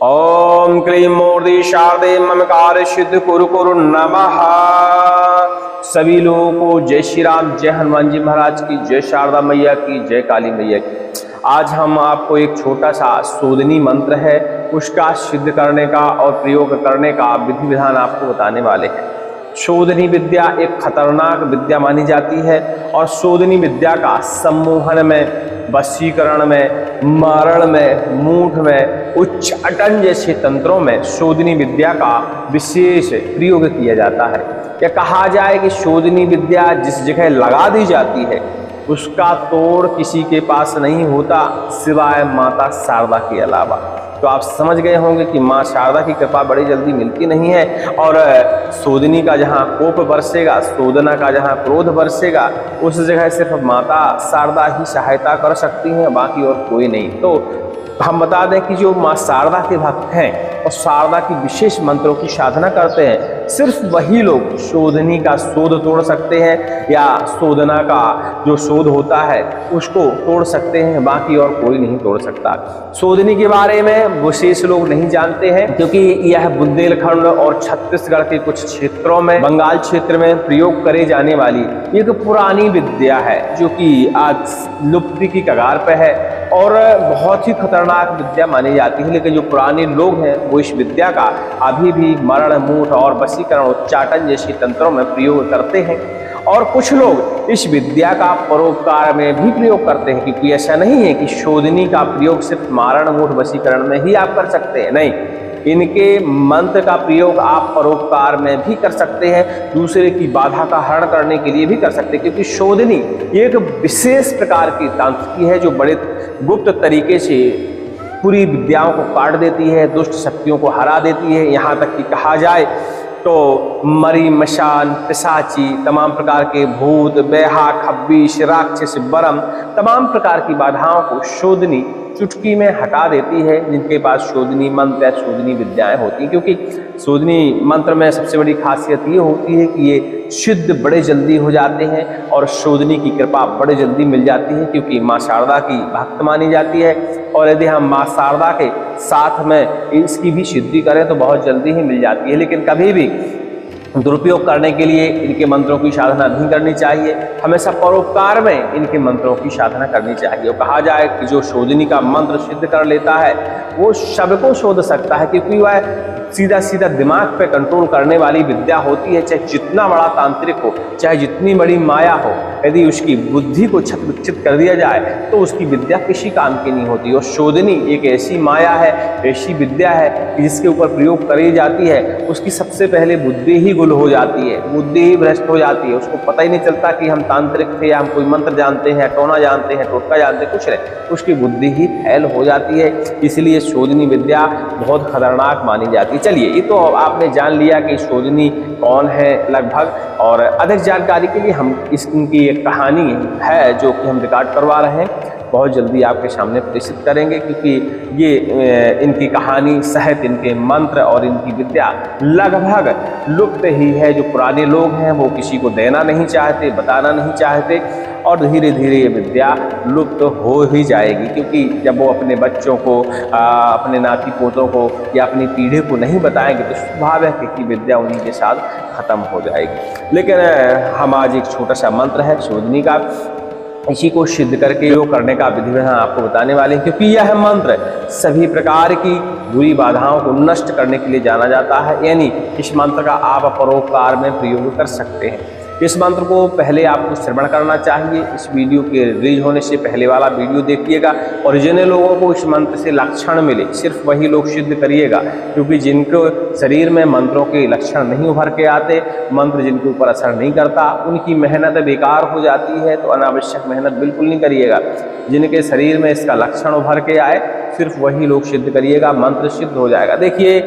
ओम क्लीं मूर्ति शारदे ममकार सिद्ध कुरु कुरु नमः। सभी लोगों को जय श्री राम, जय हनुमान जी महाराज की, जय शारदा मैया की, जय काली मैया की। आज हम आपको एक छोटा सा शोधनी मंत्र है उसका सिद्ध करने का और प्रयोग करने का विधि विधान आपको बताने वाले हैं। शोधनी विद्या एक खतरनाक विद्या मानी जाती है और शोधनी विद्या का सम्मोहन में, वशीकरण में, मारण में, मूठ में, उच्चाटन जैसे तंत्रों में शोधनी विद्या का विशेष प्रयोग किया जाता है। या कहा जाए कि शोधनी विद्या जिस जगह लगा दी जाती है उसका तोड़ किसी के पास नहीं होता सिवाय माता शारदा के अलावा। तो आप समझ गए होंगे कि माँ शारदा की कृपा बड़ी जल्दी मिलती नहीं है और शोधनी का जहाँ कोप बरसेगा, शोधना का जहाँ क्रोध बरसेगा, उस जगह सिर्फ माता शारदा ही सहायता कर सकती हैं, बाकी और कोई नहीं। तो हम बता दें कि जो माँ शारदा के भक्त हैं और शारदा की विशेष मंत्रों की साधना करते हैं, सिर्फ वही लोग शोधनी का शोध तोड़ सकते हैं या शोधना का जो शोध होता है उसको तोड़ सकते हैं, बाकी और कोई नहीं तोड़ सकता। शोधनी के बारे में विशेष लोग नहीं जानते हैं क्योंकि यह बुंदेलखंड और छत्तीसगढ़ के कुछ क्षेत्रों में, बंगाल क्षेत्र में प्रयोग करे जाने वाली एक पुरानी विद्या है जो कि आज लुप्ति की कगार पर है और बहुत ही खतरनाक विद्या मानी जाती है। लेकिन जो पुराने लोग हैं वो इस विद्या का अभी भी मरण, मूठ और वशीकरण, उच्चाटन जैसे तंत्रों में प्रयोग करते हैं। और कुछ लोग इस विद्या का परोपकार में भी प्रयोग करते हैं क्योंकि ऐसा नहीं है कि शोधनी का प्रयोग सिर्फ मारण, मूठ, वशीकरण में ही आप कर सकते हैं, नहीं, इनके मंत्र का प्रयोग आप परोपकार में भी कर सकते हैं, दूसरे की बाधा का हरण करने के लिए भी कर सकते हैं। क्योंकि शोधनी एक विशेष प्रकार की तांत्रिकी है जो बड़े गुप्त तरीके से पूरी विद्याओं को काट देती है, दुष्ट शक्तियों को हरा देती है। यहाँ तक कि कहा जाए तो मरी, मशान, पिशाची, तमाम प्रकार के भूत, बेहा, खब्बीश, राक्षस, बरम, तमाम प्रकार की बाधाओं को शोधनी चुटकी में हटा देती है जिनके पास शोधनी मंत्र या शोधनी विद्याएं होती हैं। क्योंकि शोधनी मंत्र में सबसे बड़ी खासियत ये होती है कि ये सिद्ध बड़े जल्दी हो जाते हैं और शोधनी की कृपा बड़े जल्दी मिल जाती है क्योंकि माँ शारदा की भक्त मानी जाती है। और यदि हम माँ शारदा के साथ में इसकी भी सिद्धि करें तो बहुत जल्दी ही मिल जाती है। लेकिन कभी भी दुरुपयोग करने के लिए इनके मंत्रों की साधना नहीं करनी चाहिए, हमेशा परोपकार में इनके मंत्रों की साधना करनी चाहिए। और कहा जाए कि जो शोधनी का मंत्र सिद्ध कर लेता है वो सबको शोध सकता है क्योंकि वह सीधा सीधा दिमाग पे कंट्रोल करने वाली विद्या होती है। चाहे जितना बड़ा तांत्रिक हो, चाहे जितनी बड़ी माया हो, यदि उसकी बुद्धि को छत विक्षित कर दिया जाए तो उसकी विद्या किसी काम की नहीं होती। और शोधनी एक ऐसी माया है, ऐसी विद्या है कि जिसके ऊपर प्रयोग करी जाती है उसकी सबसे पहले बुद्धि ही गुल हो जाती है, बुद्धि ही भ्रष्ट हो जाती है। उसको पता ही नहीं चलता कि हम तांत्रिक थे या हम कोई मंत्र जानते हैं, टोना जानते हैं, टोटका जानते हैं, कुछ नहीं, उसकी बुद्धि ही फैल हो जाती है। इसलिए शोधनी विद्या बहुत खतरनाक मानी जाती है। चलिए, ये तो आपने जान लिया कि शोधनी कौन है लगभग, और अधिक जानकारी के लिए हम इनकी एक कहानी है जो कि हम रिकॉर्ड करवा रहे हैं, बहुत जल्दी आपके सामने प्रेषित करेंगे क्योंकि ये इनकी कहानी सहित इनके मंत्र और इनकी विद्या लगभग लुप्त ही है। जो पुराने लोग हैं वो किसी को देना नहीं चाहते, बताना नहीं चाहते और धीरे धीरे ये विद्या लुप्त हो ही जाएगी क्योंकि जब वो अपने बच्चों को, अपने नाती पोतों को या अपनी पीढ़ी को नहीं बताएंगे तो स्वाभाविक है कि विद्या उन्हीं के साथ खत्म हो जाएगी। लेकिन हम आज एक छोटा सा मंत्र है शोधनी का, इसी को सिद्ध करके योग करने का विधि विधान आपको बताने वाले हैं क्योंकि यह मंत्र सभी प्रकार की बुरी बाधाओं को नष्ट करने के लिए जाना जाता है। यानी इस मंत्र का आप परोपकार में प्रयोग कर सकते हैं। इस मंत्र को पहले आपको श्रवण करना चाहिए। इस वीडियो के रिलीज होने से पहले वाला वीडियो देखिएगा और जिन लोगों को इस मंत्र से लक्षण मिले सिर्फ वही लोग सिद्ध करिएगा क्योंकि जिनको शरीर में मंत्रों के लक्षण नहीं उभर के आते, मंत्र जिनके ऊपर असर नहीं करता, उनकी मेहनत बेकार हो जाती है। तो अनावश्यक मेहनत बिल्कुल नहीं करिएगा। जिनके शरीर में इसका लक्षण उभर के आए सिर्फ वही लोग सिद्ध करिएगा, मंत्र सिद्ध हो जाएगा। देखिए,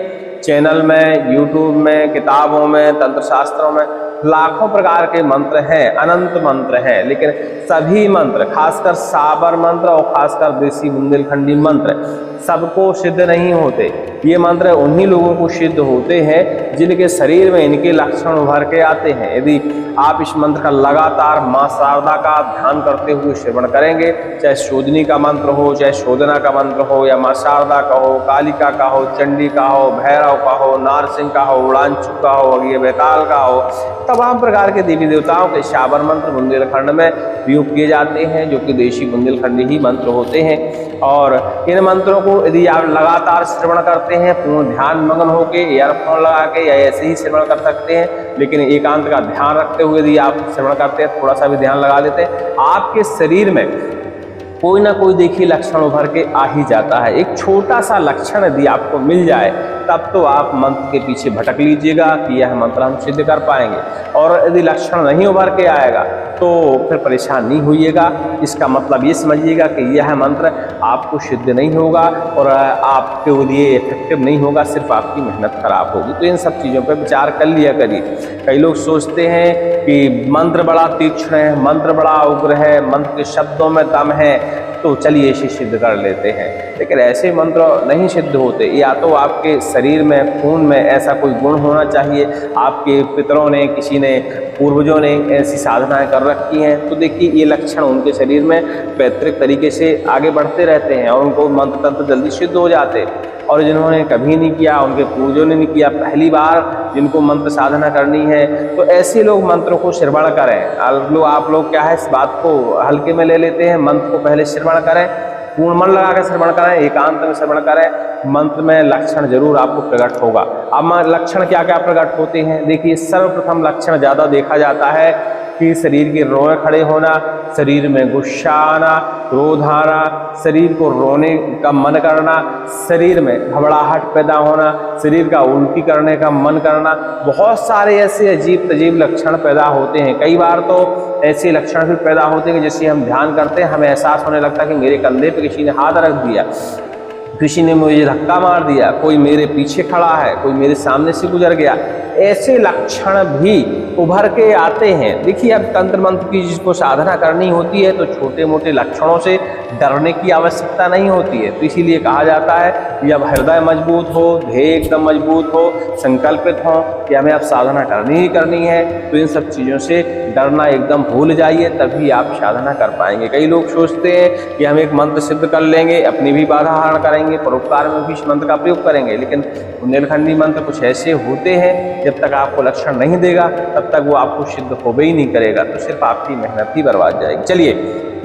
चैनल में, यूट्यूब में, किताबों में, तंत्र शास्त्रों में लाखों प्रकार के मंत्र हैं, अनंत मंत्र हैं, लेकिन सभी मंत्र, खासकर साबर मंत्र और खासकर देसी बुंदेलखंडी मंत्र सबको सिद्ध नहीं होते। ये मंत्र उन्हीं लोगों को सिद्ध होते हैं जिनके शरीर में इनके लक्षण उभर के आते हैं। यदि आप इस मंत्र का लगातार माँ शारदा का ध्यान करते हुए श्रवण करेंगे, चाहे शोधनी का मंत्र हो, चाहे शोधना का मंत्र हो, या माँ शारदा का हो, कालिका का हो, चंडी का हो, भैरव का हो, नारसिंह का हो, उड़ांचू का हो, अग्नि बेताल का हो, तमाम प्रकार के देवी देवताओं के साबर मंत्र बुंदेलखंड में प्रयोग किए जाते हैं, जो कि देशी बुंदेलखंडी ही मंत्र होते हैं। और इन मंत्रों को यदि आप लगातार श्रवण करते हैं, पूर्ण ध्यान मग्न होकर ईयरफोन लगा के या ऐसे ही श्रवण कर सकते हैं, लेकिन एकांत का ध्यान रखते हुए यदि आप श्रवण करते हैं, थोड़ा सा भी ध्यान लगा लेते हैं, आपके शरीर में कोई ना कोई देखिए लक्षण उभर के आ ही जाता है। एक छोटा सा लक्षण यदि आपको मिल जाए तब तो आप मंत्र के पीछे भटक लीजिएगा कि यह मंत्र हम सिद्ध कर पाएंगे, और यदि लक्षण नहीं उभर के आएगा तो फिर परेशान नहीं होइएगा। इसका मतलब ये समझिएगा कि यह मंत्र आपको सिद्ध नहीं होगा और आपके लिए इफेक्टिव नहीं होगा, सिर्फ आपकी मेहनत खराब होगी। तो इन सब चीज़ों पर विचार कर लिया करिए। कई लोग सोचते हैं कि मंत्र बड़ा तीक्ष्ण है, मंत्र बड़ा उग्र है, मंत्र के शब्दों में दम है, तो चलिए इसे सिद्ध कर लेते हैं, लेकिन ऐसे मंत्र नहीं सिद्ध होते। या तो आपके शरीर में, खून में ऐसा कोई गुण होना चाहिए, आपके पितरों ने, किसी ने, पूर्वजों ने ऐसी साधनाएं कर रखी हैं, तो देखिए ये लक्षण उनके शरीर में पैतृक तरीके से आगे बढ़ते रहते हैं और उनको मंत्र तंत्र जल्दी सिद्ध हो जाते हैं। और जिन्होंने कभी नहीं किया, उनके पूर्वजों ने नहीं किया, पहली बार जिनको मंत्र साधना करनी है, तो ऐसे लोग मंत्रों को श्रवण करें। आप लोग क्या है, इस बात को हल्के में ले लेते हैं, मंत्र को पहले श्रवण करें, पूर्ण मन लगा कर श्रवण करें, एकांत में श्रवण करें। मंत्र में लक्षण जरूर आपको प्रकट होगा। अब लक्षण क्या क्या प्रकट होते हैं, देखिए सर्वप्रथम लक्षण ज़्यादा देखा जाता है कि शरीर के रोए खड़े होना, शरीर में गुस्सा आना, क्रोध आना, शरीर को रोने का मन करना, शरीर में घबराहट पैदा होना, शरीर का उल्टी करने का मन करना, बहुत सारे ऐसे अजीब तजीब लक्षण पैदा होते हैं। कई बार तो ऐसे लक्षण भी पैदा होते हैं कि जैसे हम ध्यान करते हैं, हमें एहसास होने लगता है कि मेरे कंधे पे किसी ने हाथ रख दिया, किसी ने मुझे धक्का मार दिया, कोई मेरे पीछे खड़ा है, कोई मेरे सामने से गुजर गया। ऐसे लक्षण भी उभर के आते हैं। देखिए अब तंत्र मंत्र की जिसको साधना करनी होती है तो छोटे मोटे लक्षणों से डरने की आवश्यकता नहीं होती है। तो इसीलिए कहा जाता है कि अब हृदय मजबूत हो, ध्येय एकदम मजबूत हो, संकल्पित हो कि हमें अब साधना करनी ही करनी है, तो इन सब चीज़ों से डरना एकदम भूल जाइए, तभी आप साधना कर पाएंगे। कई लोग सोचते हैं कि हम एक मंत्र सिद्ध कर लेंगे, अपनी भी बाधा हरण करेंगे, परोपकार में भी इस मंत्र का प्रयोग करेंगे, लेकिन बुंदेलखंडी मंत्र कुछ ऐसे होते हैं जब तक आपको लक्षण नहीं देगा तब तक वो आपको सिद्ध हो ही नहीं करेगा, तो सिर्फ आपकी मेहनत ही बर्बाद जाएगी। चलिए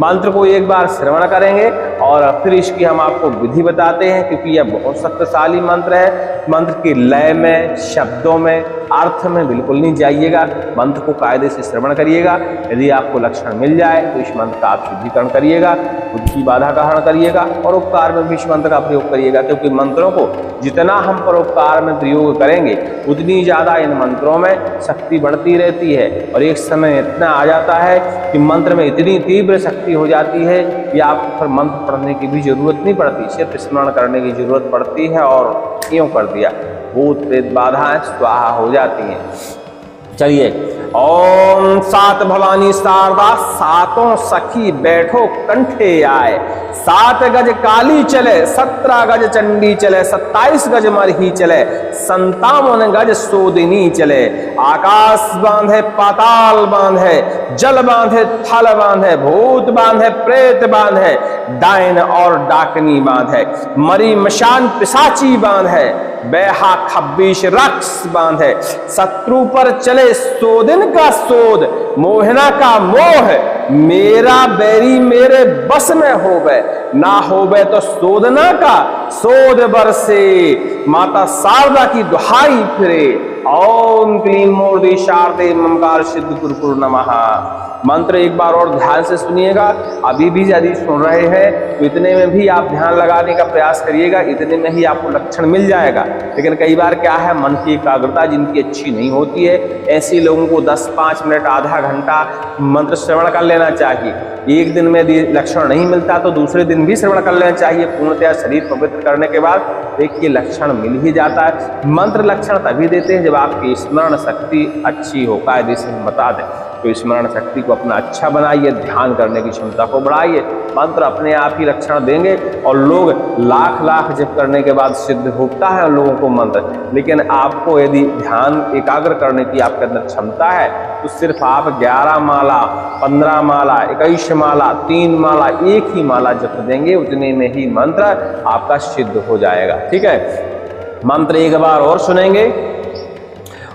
मंत्र को एक बार श्रवण करेंगे और फिर इसकी हम आपको विधि बताते हैं, क्योंकि यह बहुत शक्तिशाली मंत्र है। मंत्र के लय में, शब्दों में, अर्थ में बिल्कुल नहीं जाइएगा, मंत्र को कायदे से श्रवण करिएगा। यदि आपको लक्षण मिल जाए तो इस मंत्र का आप शुद्धिकरण करिएगा, खुद की बाधा का हरण करिएगा, और उपकार में भी इस मंत्र का प्रयोग करिएगा, क्योंकि मंत्रों को जितना हम परोपकार में प्रयोग करेंगे उतनी ज़्यादा इन मंत्रों में शक्ति बढ़ती रहती है। और एक समय इतना आ जाता है कि मंत्र में इतनी तीव्र शक्ति हो जाती है कि आपको फिर मंत्र पढ़ने की भी जरूरत नहीं पड़ती, सिर्फ स्मरण करने की जरूरत पड़ती है, और यूँ कर दिया, भूत प्रेत बाधाएं स्वाहा हो जाती हैं। चलिए, ओम सात भवानी शारदा सातों सखी बैठो कंठे आए, 7 गज काली चले, 17 गज चंडी चले, 27 गज मरही चले, 57 गज सोदिनी चले। आकाश बांधे पाताल बांधे, जल बांधे थल बांधे, भूत बांधे प्रेत बांधे, डायन और डाकनी बांधे, मरी मशान पिशाची बांधे, बेहा 26 रक्स बांधे, शत्रु पर चले सोदिन का सोद, मोहना का मोह, मेरा बैरी मेरे बस में होवे, ना होवे तो सोदना का सोद बरसे, माता शारदा की दुहाई फिरे। ओम क्लीं मूर्ति शारदे ममकार सिद्ध कुरकुर नमः। मंत्र एक बार और ध्यान से सुनिएगा। अभी भी यदि सुन रहे हैं तो इतने में भी आप ध्यान लगाने का प्रयास करिएगा, इतने में ही आपको लक्षण मिल जाएगा। लेकिन कई बार क्या है, मन की एकाग्रता जिनकी अच्छी नहीं होती है, ऐसे लोगों को 10-5 मिनट, आधा घंटा मंत्र श्रवण कर लेना चाहिए। एक दिन में यदि लक्षण नहीं मिलता तो दूसरे दिन भी श्रवण कर लेना चाहिए। पूर्णतया शरीर पवित्र करने के बाद देखिए लक्षण मिल ही जाता है। मंत्र लक्षण तभी देते हैं जब आपकी स्मरण शक्ति अच्छी हो। कायदे से हम बता दें तो स्मरण शक्ति को अपना अच्छा बनाइए, ध्यान करने की क्षमता को बढ़ाइए। मंत्र अपने आप ही लक्षण देंगे और लोग लाख लाख जप करने के बाद सिद्ध होता है लोगों को मंत्र। लेकिन आपको यदि ध्यान एकाग्र करने की आपके अंदर क्षमता है तो सिर्फ आप 11 माला, 15 माला, 21 माला, 3 माला, एक ही माला जप देंगे, उतने में ही मंत्र आपका सिद्ध हो जाएगा। ठीक है, मंत्र एक बार और सुनेंगे।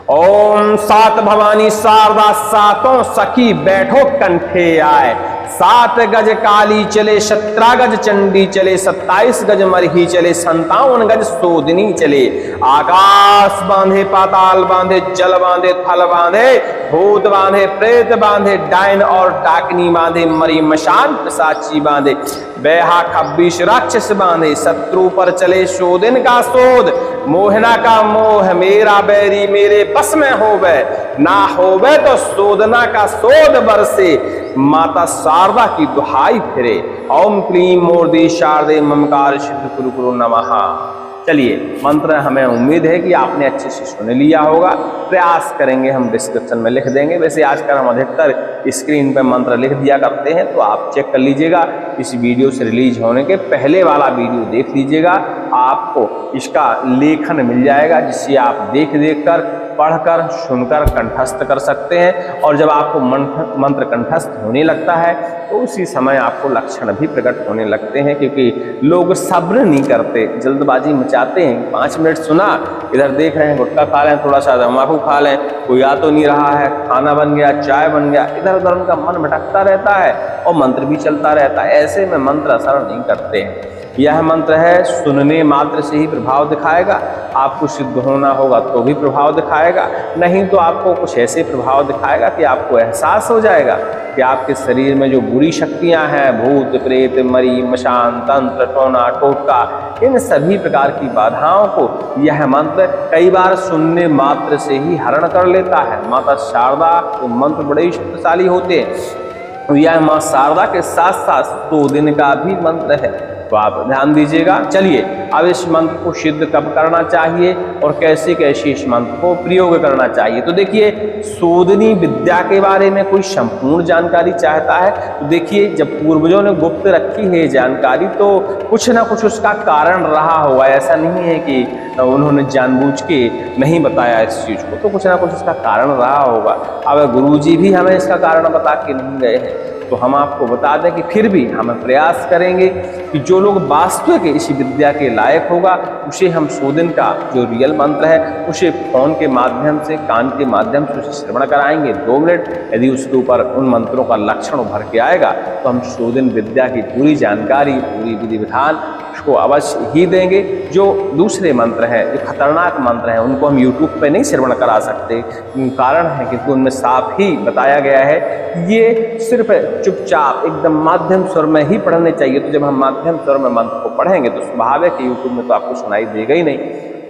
ओम सात भवानी शारदा सातों सखी बैठो कंठे आए, 7 गज काली चले, 17 गज चंडी चले, 27 गज मरही चले, 57 गज सोदनी चले। आकाश बांधे, पाताल बांधे, जल बांधे, थल बांधे, भूत बांधे, प्रेत बांधे, डायन और डाकनी बांधे, मरी मशान पिशाची बांधे, बेहा 26 राक्षस बांधे, शत्रु पर चले शोधन का शोध, मोहना का मोह, मेरा बैरी मेरे बस में होवे, ना होवे तो शोधना का शोध बरसे, माता शारदा की दुहाई फिरे। ओम क्लीम मूर्ति शारदे ममकार सिद्ध कुरु कुरु नमः। चलिए, मंत्र हमें उम्मीद है कि आपने अच्छे से सुन लिया होगा। प्रयास करेंगे, हम डिस्क्रिप्शन में लिख देंगे। वैसे आजकल हम अधिकतर स्क्रीन पर मंत्र लिख दिया करते हैं, तो आप चेक कर लीजिएगा। इस वीडियो से रिलीज होने के पहले वाला वीडियो देख लीजिएगा, आपको इसका लेखन मिल जाएगा, जिससे आप देख कर, पढ़कर, सुनकर कंठस्थ कर सकते हैं। और जब आपको मंत्र कंठस्थ होने लगता है तो उसी समय आपको लक्षण भी प्रकट होने लगते हैं, क्योंकि लोग सब्र नहीं करते, जल्दबाजी मचाते हैं। 5 मिनट सुना, इधर देख रहे हैं गुटखा खा लें, थोड़ा सा तम्बाकू खा लें, कोई आ तो नहीं रहा है, खाना बन गया, चाय बन गया, इधर उधर उनका मन भटकता रहता है और मंत्र भी चलता रहता है। ऐसे में मंत्र असर नहीं करते हैं। यह मंत्र है सुनने मात्र से ही प्रभाव दिखाएगा। आपको सिद्ध होना होगा तो भी प्रभाव दिखाएगा, नहीं तो आपको कुछ ऐसे प्रभाव दिखाएगा कि आपको एहसास हो जाएगा कि आपके शरीर में जो बुरी शक्तियां हैं, भूत प्रेत, मरी मशान, तंत्र, टोना टोटका, इन सभी प्रकार की बाधाओं को यह मंत्र कई बार सुनने मात्र से ही हरण कर लेता है। माता शारदा के मंत्र बड़े ही शक्तिशाली होते हैं। यह माँ शारदा के साथ साथ 100 दिन का भी मंत्र है, तो आप ध्यान दीजिएगा। चलिए, अब इस मंत्र को सिद्ध कब करना चाहिए और कैसे कैसे इस मंत्र को प्रयोग करना चाहिए। तो देखिए, शोधनी विद्या के बारे में कोई संपूर्ण जानकारी चाहता है तो देखिए, जब पूर्वजों ने गुप्त रखी है जानकारी तो कुछ ना कुछ उसका कारण रहा होगा। ऐसा नहीं है कि उन्होंने जानबूझ के नहीं बताया इस चीज को, तो कुछ ना कुछ इसका कारण रहा होगा। अब गुरुजी भी हमें इसका कारण बता के नहीं गए हैं, तो हम आपको बता दें कि फिर भी हम प्रयास करेंगे कि जो लोग वास्तविक इसी विद्या के लायक होगा उसे हम 100 दिन का जो रियल मंत्र है उसे फोन के माध्यम से, कान के माध्यम से उसे श्रवण कराएंगे 2 मिनट। यदि उसके ऊपर उन मंत्रों का लक्षण उभर के आएगा तो हम 100 दिन विद्या की पूरी जानकारी, पूरी विधि विधान उसको अवश्य ही देंगे। जो दूसरे मंत्र हैं, जो खतरनाक मंत्र हैं, उनको हम यूट्यूब पे नहीं श्रवण करा सकते। कारण है कि उनमें साफ ही बताया गया है कि ये सिर्फ चुपचाप एकदम माध्यम स्वर में ही पढ़ने चाहिए। तो जब हम माध्यम स्वर में मंत्र को पढ़ेंगे तो स्वाभाविक है यूट्यूब में तो आपको सुनाई देगा ही नहीं,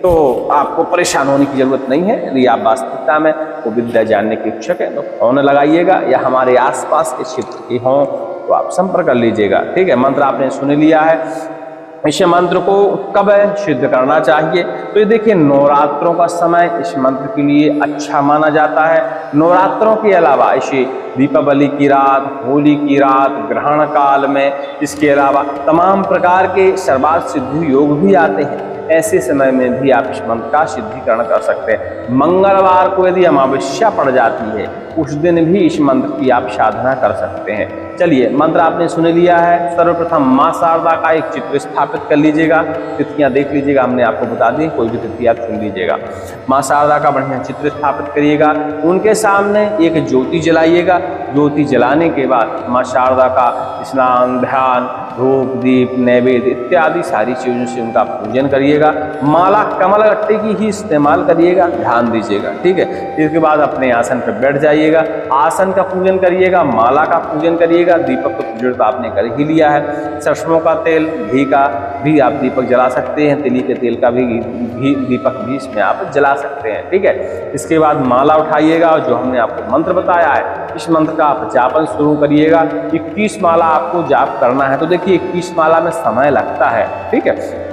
तो आपको परेशान होने की जरूरत नहीं है। यदि आप वास्तविकता में वो विद्या जानने के इच्छुक है तो फोन लगाइएगा, या हमारे आसपास के क्षेत्र के हों तो आप संपर्क कर लीजिएगा। ठीक है, मंत्र आपने सुन लिया है। इस मंत्र को कब सिद्ध करना चाहिए, तो ये देखिए, नवरात्रों का समय इस मंत्र के लिए अच्छा माना जाता है। नवरात्रों के अलावा इसे दीपावली की रात, होली की रात, ग्रहण काल में, इसके अलावा तमाम प्रकार के सर्वार्थ सिद्धि योग भी आते हैं। ऐसे समय में भी आप इस मंत्र का सिद्धिकरण कर सकते हैं। मंगलवार को यदि अमावस्या पड़ जाती है उस दिन भी इस मंत्र की आप साधना कर सकते हैं। चलिए, मंत्र आपने सुन लिया है। सर्वप्रथम माँ शारदा का एक चित्र स्थापित कर लीजिएगा, तिथियां देख लीजिएगा, हमने आपको बता दी, कोई भी तिथि आप चुन लीजिएगा। माँ शारदा का बढ़िया चित्र स्थापित करिएगा, उनके सामने एक ज्योति जलाइएगा। ज्योति जलाने के बाद माँ शारदा का स्नान, ध्यान, धूप, दीप, नैवेद्य इत्यादि सारी चीजों से उनका पूजन करिएगा। माला कमल गट्टे की ही इस्तेमाल करिएगा, ध्यान दीजिएगा। ठीक है, इसके बाद अपने आसन पर बैठ जाइएगा, आसन का पूजन करिएगा, माला का पूजन करिएगा। करिएगा। दीपक तो प्रज्वलित आपने कर ही लिया है। सरसों का तेल, घी का भी आप दीपक जला सकते हैं, तिली के तेल का भी घी दीपक भी इसमें आप जला सकते हैं, ठीक है। इसके बाद माला उठाइएगा और जो हमने आपको मंत्र बताया है इस मंत्र का आप जापन शुरू करिएगा। 21 माला आपको जाप करना है। तो देखिए 21 माला में समय लगता है, ठीक है।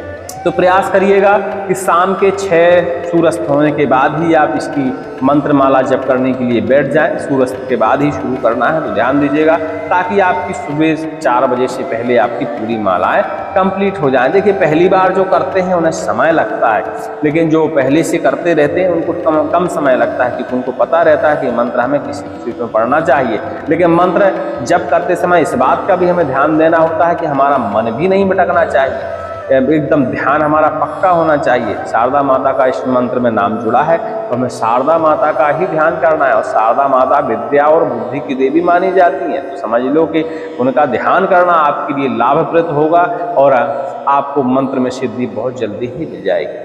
तो प्रयास करिएगा कि शाम के 6 सूर्यास्त होने के बाद ही आप इसकी मंत्र माला जप करने के लिए बैठ जाएं। सूर्यास्त के बाद ही शुरू करना है, तो ध्यान दीजिएगा ताकि आपकी सुबह 4 बजे से पहले आपकी पूरी मालाएं कंप्लीट हो जाएं। देखिए पहली बार जो करते हैं उन्हें समय लगता है, लेकिन जो पहले से करते रहते हैं उनको कम समय लगता है, क्योंकि उनको पता रहता है कि मंत्र हमें किस स्थिति में पढ़ना चाहिए। लेकिन मंत्र जप करते समय इस बात का भी हमें ध्यान देना होता है कि हमारा मन भी नहीं भटकना चाहिए, एकदम ध्यान हमारा पक्का होना चाहिए। शारदा माता का इस मंत्र में नाम जुड़ा है तो हमें शारदा माता का ही ध्यान करना है, और शारदा माता विद्या और बुद्धि की देवी मानी जाती हैं। तो समझ लो कि उनका ध्यान करना आपके लिए लाभप्रद होगा और आपको मंत्र में सिद्धि बहुत जल्दी ही मिल जाएगी।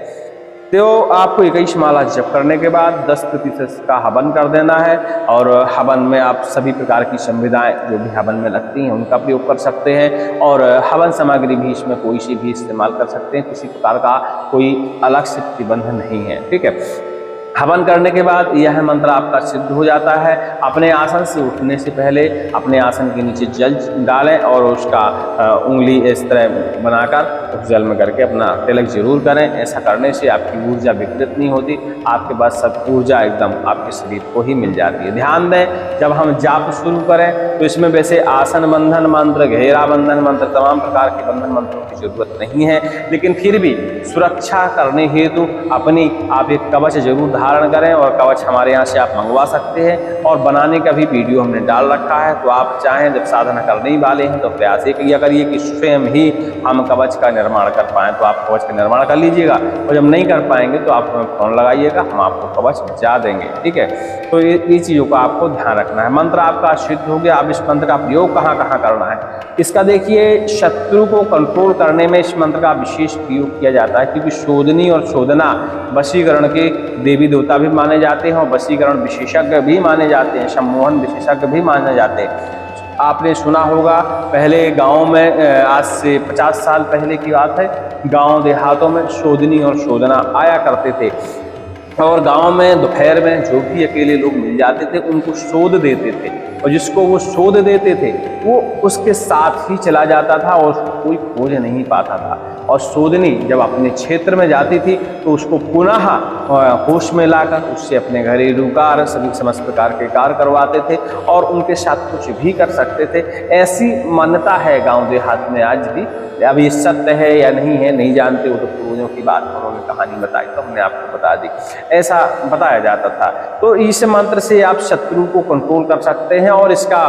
तो आपको 21 माला जप करने के बाद 10% का हवन कर देना है, और हवन में आप सभी प्रकार की संविधाएं जो भी हवन में लगती हैं उनका प्रयोग कर सकते हैं, और हवन सामग्री भी इसमें कोई सी भी इस्तेमाल कर सकते हैं। किसी प्रकार का कोई अलग से प्रतिबंध नहीं है, ठीक है। हवन करने के बाद यह मंत्र आपका सिद्ध हो जाता है। अपने आसन से उठने से पहले अपने आसन के नीचे जल डालें और उसका उंगली इस तरह बनाकर उस जल में करके अपना तिलक जरूर करें। ऐसा करने से आपकी ऊर्जा विकृत नहीं होती, आपके पास सब ऊर्जा एकदम आपके शरीर को ही मिल जाती है। ध्यान दें जब हम जाप शुरू करें तो इसमें वैसे आसन बंधन मंत्र, घेरा बंधन मंत्र, तमाम प्रकार के बंधन मंत्रों की जरूरत नहीं है, लेकिन फिर भी सुरक्षा करने हेतु अपनी आप एक कवच जरूर धारण करें, और कवच हमारे यहाँ से आप मंगवा सकते हैं, और बनाने का भी वीडियो हमने डाल रखा है। तो आप चाहें जब साधना करने ही वाले हैं तो प्रयास ये किया करिए कि स्वयं ही हम कवच का निर्माण कर पाएँ। तो आप कवच का निर्माण कर लीजिएगा, और जब नहीं कर पाएंगे तो आप हमें फोन लगाइएगा, हम आपको कवच भिजा देंगे, ठीक है। तो ये चीज़ों का आपको ध्यान रखना है। मंत्र आपका सिद्ध हो गया। अब इस मंत्र का प्रयोग कहाँ कहाँ करना है इसका देखिए, शत्रु को कंट्रोल करने में इस मंत्र का विशेष प्रयोग किया जाता है, क्योंकि शोधनी और शोधना वशीकरण के देवी देवता भी माने जाते हैं, और वशीकरण विशेषज्ञ भी माने जाते हैं, सम्मोहन विशेषज्ञ भी माने जाते हैं। आपने सुना होगा पहले गांव में, आज से 50 साल पहले की बात है, गांव देहातों में शोधनी और शोधना आया करते थे, और गांव में दोपहर में जो भी अकेले लोग मिल जाते थे उनको शोध देते थे, और जिसको वो शोध देते थे वो उसके साथ ही चला जाता था और उसको कोई खोज नहीं पाता था। और शोधनी जब अपने क्षेत्र में जाती थी तो उसको पुनः होश में लाकर उससे अपने घरेलू कार्य सभी समस्त प्रकार के कार्य करवाते थे, और उनके साथ कुछ भी कर सकते थे। ऐसी मान्यता है गांव देहात में आज भी। अब ये सत्य है या नहीं है नहीं जानते, वो तो पूर्वजों की बात उन्होंने कहानी बताई तो हमने आपको बता दी, ऐसा बताया जाता था। तो इस मंत्र से आप शत्रु को कंट्रोल कर सकते हैं, और इसका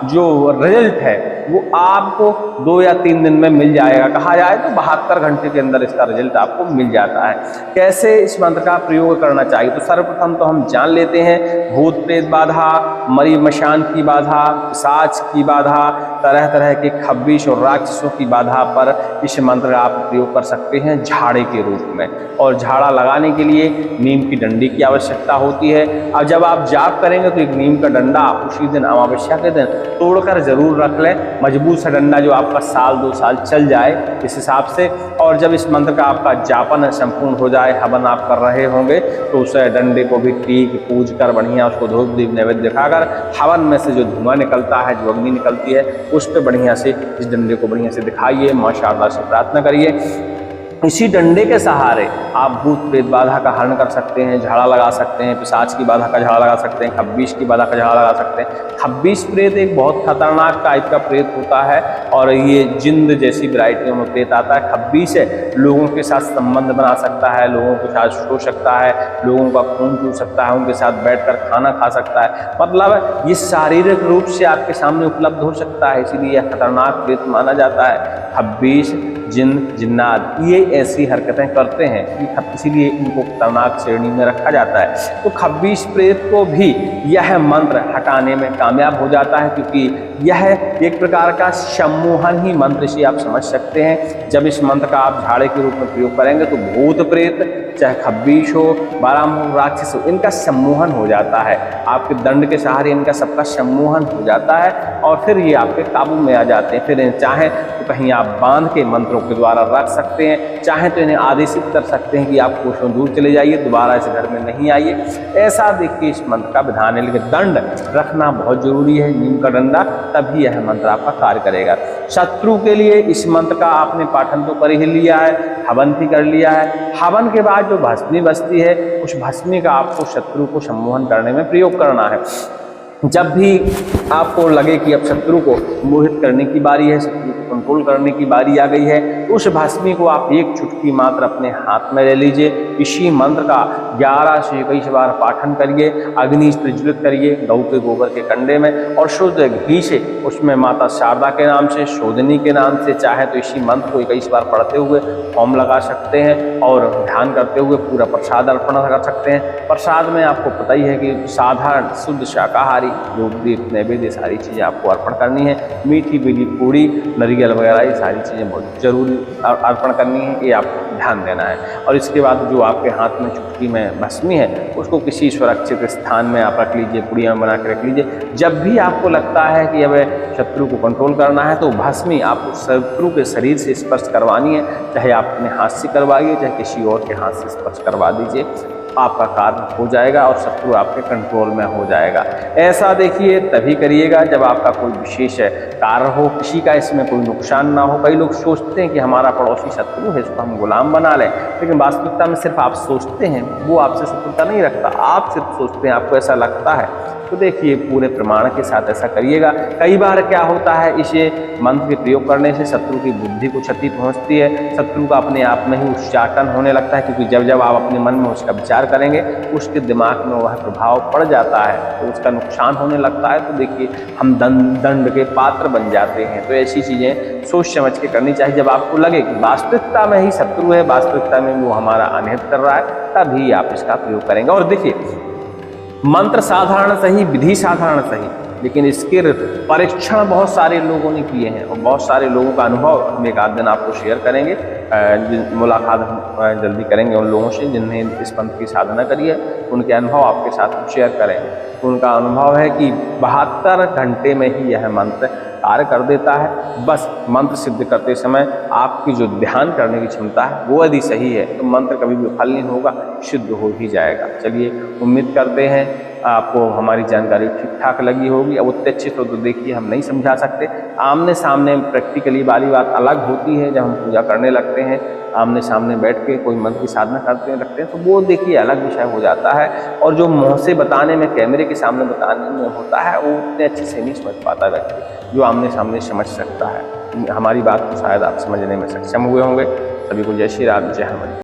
जो रिजल्ट है वो आपको 2 या 3 दिन में मिल जाएगा। कहा जाए तो 72 घंटे के अंदर इसका रिजल्ट आपको मिल जाता है। कैसे इस मंत्र का प्रयोग करना चाहिए, तो सर्वप्रथम तो हम जान लेते हैं भूत प्रेत बाधा, मरी मशान की बाधा, पिशाच की बाधा, तरह तरह के खब्बिश और राक्षसों की बाधा पर इस मंत्र का आप प्रयोग कर सकते हैं झाड़े के रूप में। और झाड़ा लगाने के लिए नीम की डंडी की आवश्यकता होती है। अब जब आप जाप करेंगे तो एक नीम का डंडा उसी दिन अमावस्या के दिन तोड़कर जरूर रख लें, मजबूत सा डंडा जो आपका 1-2 साल चल जाए इस हिसाब से। और जब इस मंत्र का आपका जापन संपूर्ण हो जाए, हवन आप कर रहे होंगे, तो उस डंडे को भी टीक पूज कर बढ़िया उसको धूप दीप नैवेद्य दिखाकर हवन में से जो धुआं निकलता है, जो अग्नि निकलती है, उस पर बढ़िया से इस डंडे को बढ़िया से दिखाइए, माँ शारदा से प्रार्थना करिए। इसी डंडे के सहारे आप भूत प्रेत बाधा का हरण कर सकते हैं, झाड़ा लगा सकते हैं, पिशाच की बाधा का झाड़ा लगा सकते हैं, खब्बिश की बाधा का झाड़ा लगा सकते हैं। खब्बिश प्रेत एक बहुत खतरनाक टाइप का प्रेत होता है, और ये जिंद जैसी वैरायटियों में प्रेत आता है। खब्बिश है लोगों के साथ संबंध बना सकता है, लोगों के साथ सो सकता है, लोगों का खून पी सकता है, उनके साथ बैठकर खाना खा सकता है, मतलब ये शारीरिक रूप से आपके सामने उपलब्ध हो सकता है, इसीलिए यह खतरनाक प्रेत माना जाता है। खब्बिश जिन जिन्नात ये ऐसी हरकतें करते हैं कि इसीलिए इनको खतरनाक श्रेणी में रखा जाता है। तो खब्बीश प्रेत को भी यह मंत्र हटाने में कामयाब हो जाता है, क्योंकि यह एक प्रकार का सम्मोहन ही मंत्र से आप समझ सकते हैं। जब इस मंत्र का आप झाड़े के रूप में प्रयोग करेंगे तो भूत प्रेत चाहे खब्बीश हो, बारहमुख राक्षस हो, इनका सम्मोहन हो जाता है। आपके दंड के सहारे इनका सबका सम्मोहन हो जाता है और फिर ये आपके काबू में आ जाते हैं। फिर इन्हें चाहे तो कहीं आप बांध के मंत्रों के द्वारा रख सकते हैं, चाहे तो इन्हें आदेशित कर सकते हैं कि आप कोसों दूर चले जाइए, दोबारा इस घर में नहीं आइए। ऐसा देखिए इस मंत्र का विधान है, लेकिन दंड रखना बहुत जरूरी है, नीम का डंडा, तभी यह मंत्र आपका कार्य करेगा। शत्रु के लिए इस मंत्र का आपने पाठन तो कर ही लिया है, हवन भी कर लिया है। हवन के बाद जो भस्मी बचती है उस भस्मी का आपको शत्रु को सम्मोहन करने में प्रयोग करना है। जब भी आपको लगे कि अब शत्रु को मोहित करने की बारी है, शत्रु को कंट्रोल करने की बारी आ गई है, तो उस भस्मी को आप एक चुटकी मात्र अपने हाथ में ले लीजिए। इसी मंत्र का 11 से 21 बार पाठन करिए, अग्नि प्रज्वलित करिए गऊ के गोबर के कंडे में, और शुद्ध घी से उसमें माता शारदा के नाम से, शोधनी के नाम से, चाहे तो इसी मंत्र को 21 बार पढ़ते हुए होम लगा सकते हैं और ध्यान करते हुए पूरा प्रसाद अर्पण कर सकते हैं। प्रसाद में आपको पता ही है कि साधारण शुद्ध शाकाहारी धूप दीप नैवेद्य सारी चीज़ें आपको अर्पण करनी है। मीठी बिली पूड़ी नारियल वगैरह ये सारी चीज़ें बहुत जरूरी अर्पण करनी है, ये आपको ध्यान देना है। और इसके बाद जो आपके हाथ में चुटकी में भस्मी है उसको किसी सुरक्षित स्थान में आप रख लीजिए, पुड़िया में बना के रख लीजिए। जब भी आपको लगता है कि अब शत्रु को कंट्रोल करना है तो भस्मी आपको शत्रु के शरीर से स्पर्श करवानी है, चाहे आप अपने हाथ से करवाइए चाहे किसी और के हाथ से स्पर्श करवा दीजिए, आपका कार्य हो जाएगा और शत्रु आपके कंट्रोल में हो जाएगा। ऐसा देखिए तभी करिएगा जब आपका कोई विशेष कार्य हो, किसी का इसमें कोई नुकसान ना हो। कई लोग सोचते हैं कि हमारा पड़ोसी शत्रु है, इसको हम गुलाम बना लें, लेकिन वास्तविकता में सिर्फ आप सोचते हैं, वो आपसे शत्रुता नहीं रखता, आप सिर्फ सोचते हैं, आपको ऐसा लगता है। तो देखिए पूरे प्रमाण के साथ ऐसा करिएगा। कई बार क्या होता है, इसे मंत्र के प्रयोग करने से शत्रु की बुद्धि को क्षति पहुंचती है, शत्रु का अपने आप में ही उच्चाटन होने लगता है, क्योंकि जब जब आप अपने मन में उसका विचार करेंगे उसके दिमाग में वह प्रभाव पड़ जाता है, तो उसका नुकसान होने लगता है। तो देखिए हम दंड के पात्र बन जाते हैं। तो ऐसी चीज़ें सोच समझ के करनी चाहिए। जब आपको लगे कि वास्तविकता में ही शत्रु है, वास्तविकता में वो हमारा अनहित कर रहा है, तभी आप इसका प्रयोग करेंगे। और देखिए मंत्र साधारण सही, विधि साधारण सही, लेकिन इसके परीक्षण बहुत सारे लोगों ने किए हैं और बहुत सारे लोगों का अनुभव हम एक आध दिन आपको शेयर करेंगे। मुलाकात हम जल्दी करेंगे उन लोगों से जिन्हें इस मंत्र की साधना करी है, उनके अनुभव आपके साथ शेयर करेंगे। तो उनका अनुभव है कि 72 घंटे में ही यह मंत्र कार्य कर देता है। बस मंत्र सिद्ध करते समय आपकी जो ध्यान करने की क्षमता है वो यदि सही है तो मंत्र कभी भी विफल नहीं होगा, सिद्ध हो ही जाएगा। चलिए उम्मीद करते हैं आपको हमारी जानकारी ठीक ठाक लगी होगी। अब उत्तेजित तो देखिए हम नहीं समझा सकते, आमने सामने प्रैक्टिकली वाली बात अलग होती है। जब हम पूजा करने लगते हैं, आमने सामने बैठ के कोई मंत्र की साधना करते हैं तो वो देखिए अलग विषय हो जाता है, और जो मुँह से बताने में, कैमरे के सामने बताने में होता है, वो उतने अच्छे से नहीं समझ पाता व्यक्ति जो आमने सामने समझ सकता है। हमारी बात को शायद आप समझने में सक्षम हुए होंगे। सभी को जय श्री राम, जय हनुमान।